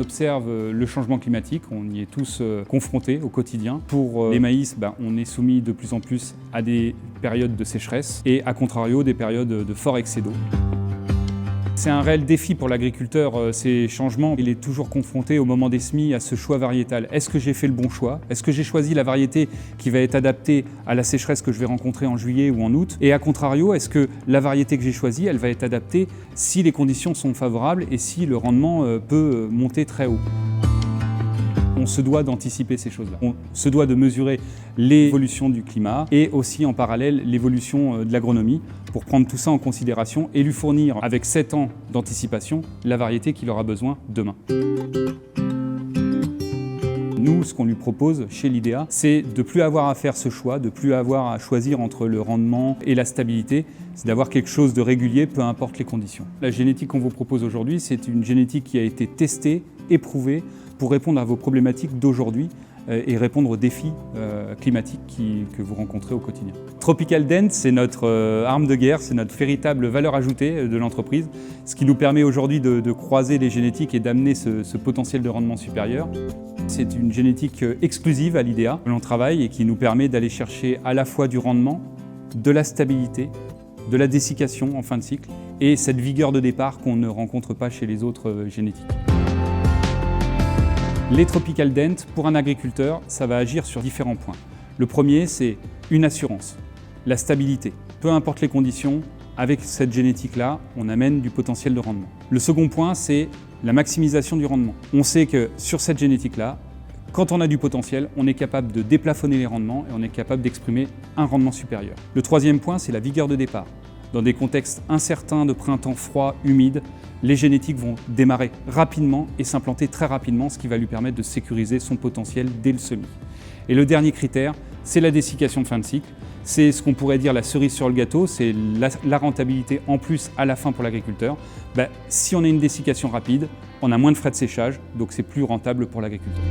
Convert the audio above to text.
observe le changement climatique, on y est tous confrontés au quotidien. Pour les maïs, on est soumis de plus en plus à des périodes de sécheresse et à contrario des périodes de fort excès d'eau. C'est un réel défi pour l'agriculteur, ces changements. Il est toujours confronté au moment des semis à ce choix variétal. Est-ce que j'ai fait le bon choix? Est-ce que j'ai choisi la variété qui va être adaptée à la sécheresse que je vais rencontrer en juillet ou en août? Et à contrario, est-ce que la variété que j'ai choisie, elle va être adaptée si les conditions sont favorables et si le rendement peut monter très haut? On se doit d'anticiper ces choses-là. On se doit de mesurer l'évolution du climat et aussi en parallèle l'évolution de l'agronomie pour prendre tout ça en considération et lui fournir, avec 7 ans d'anticipation, la variété qu'il aura besoin demain. Nous, ce qu'on lui propose chez l'IDEA, c'est de ne plus avoir à faire ce choix, de ne plus avoir à choisir entre le rendement et la stabilité, c'est d'avoir quelque chose de régulier, peu importe les conditions. La génétique qu'on vous propose aujourd'hui, c'est une génétique qui a été testée, éprouvée, pour répondre à vos problématiques d'aujourd'hui et répondre aux défis climatiques que vous rencontrez au quotidien. Tropical Dent, c'est notre arme de guerre, c'est notre véritable valeur ajoutée de l'entreprise, ce qui nous permet aujourd'hui de croiser les génétiques et d'amener ce potentiel de rendement supérieur. C'est une génétique exclusive à l'IDEA que l'on travaille et qui nous permet d'aller chercher à la fois du rendement, de la stabilité, de la dessiccation en fin de cycle et cette vigueur de départ qu'on ne rencontre pas chez les autres génétiques. Les Tropical Dent, pour un agriculteur, ça va agir sur différents points. Le premier, c'est une assurance, la stabilité. Peu importe les conditions, avec cette génétique-là, on amène du potentiel de rendement. Le second point, c'est la maximisation du rendement. On sait que sur cette génétique-là, quand on a du potentiel, on est capable de déplafonner les rendements et on est capable d'exprimer un rendement supérieur. Le troisième point, c'est la vigueur de départ. Dans des contextes incertains de printemps froid, humide, les génétiques vont démarrer rapidement et s'implanter très rapidement, ce qui va lui permettre de sécuriser son potentiel dès le semis. Et le dernier critère, c'est la dessiccation de fin de cycle. C'est ce qu'on pourrait dire la cerise sur le gâteau, c'est la rentabilité en plus à la fin pour l'agriculteur. Si on a une dessiccation rapide, on a moins de frais de séchage, donc c'est plus rentable pour l'agriculteur.